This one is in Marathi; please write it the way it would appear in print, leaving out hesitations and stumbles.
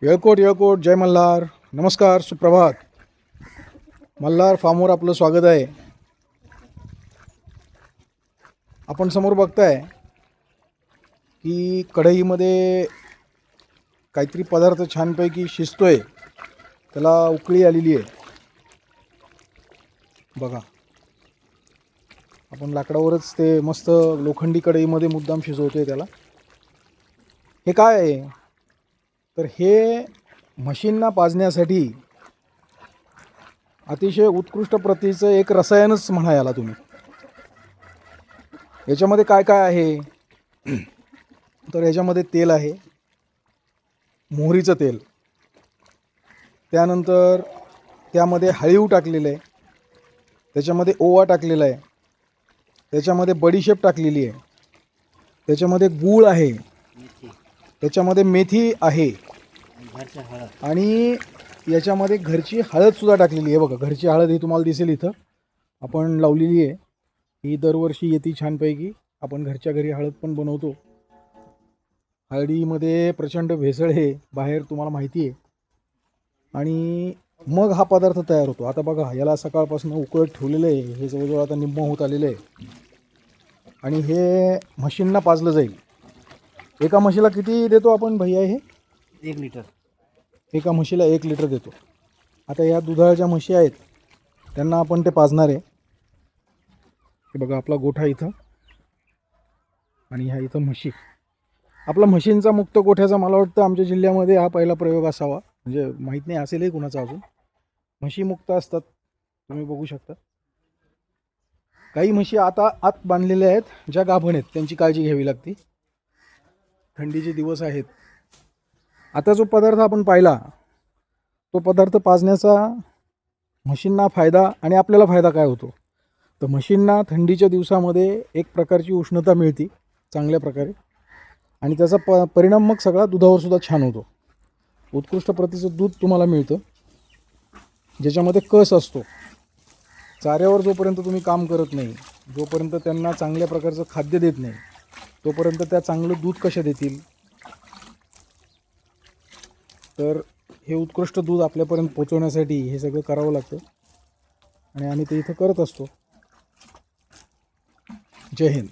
येळकोट येळकोट जय मल्हार. नमस्कार, सुप्रभात. मल्हार फार्मवर आपलं स्वागत आहे. आपण समोर बघताय की कढईमध्ये काहीतरी पदार्थ छानपैकी शिजतोय, त्याला उकळी आलेली आहे. बघा, आपण लाकडावरच ते मस्त लोखंडी कढईमध्ये मुद्दाम शिजवतोय त्याला. हे काय आहे तर हे म्हशींना पाजण्यासाठी अतिशय उत्कृष्ट प्रतीचं एक रसायनच म्हणा याला तुम्ही. याच्यामध्ये काय काय आहे तर याच्यामध्ये तेल आहे, मोहरीचं तेल, त्यानंतर त्यामध्ये हळीव टाकलेलं आहे, त्याच्यामध्ये ओवा टाकलेला आहे, त्याच्यामध्ये बडीशेप टाकलेली आहे, त्याच्यामध्ये गूळ आहे, त्याच्यामध्ये मेथी आहे आणि याच्यामध्ये घरची हळदसुद्धा टाकलेली आहे. बघा, घरची हळद ही तुम्हाला दिसेल इथं आपण लावलेली आहे. ही दरवर्षी येते छानपैकी. आपण घरच्या घरी हळद पण बनवतो. हळदीमध्ये प्रचंड भेसळ आहे बाहेर, तुम्हाला माहिती आहे. आणि मग हा पदार्थ तयार होतो. आता बघा, याला सकाळपासून उकळत ठेवलेलं आहे. हे जवळजवळ आता निम्म होत आलेलं आहे आणि हे म्हशींना पाजलं जाईल. एका म्हशीला किती देतो आपण भैया? हे 1 लिटर. एका म्हशीला 1 लिटर देतो. आता या दुधाळ्या म्हशी आहेत, त्यांना आपण ते पाजणार आहे. हे बघा, आपला गोठा इथं आणि ह्या इथं म्हशी. आपला म्हशींचा मुक्त गोठ्याचा मला वाटतं आमच्या जिल्ह्यामध्ये हा पहिला प्रयोग असावा. म्हणजे माहीत नाही असेलही कुणाचा अजून. म्हशी मुक्त असतात, तुम्ही बघू शकता. काही म्हशी आता आत बांधलेल्या आहेत, ज्या गाभण आहेत त्यांची काळजी घ्यावी लागते. थंडीचे दिवस आहेत. आता जो पदार्थ आपण पाहिला, तो पदार्थ पाजण्याचा म्हशींना फायदा आणि आपल्याला फायदा काय होतो तर म्हशींना थंडीच्या दिवसामध्ये एक प्रकारची उष्णता मिळते चांगल्या प्रकारे आणि त्याचा परिणाम मग सगळा दुधावर सुद्धा छान होतो. उत्कृष्ट प्रतीचं दूध तुम्हाला मिळतं, ज्याच्यामध्ये कस असतो. चाऱ्यावर जोपर्यंत तुम्ही काम करत नाही, जोपर्यंत त्यांना चांगल्या प्रकारचं खाद्य देत नाही, तोपर्यंत त्या चांगलं दूध कशा देतील? तर हे उत्कृष्ट दूध आपल्यापर्यंत पोहोचवण्यासाठी हे सगळं करावं लागतं आणि आम्ही ते इथं करत असतो. जय हिंद.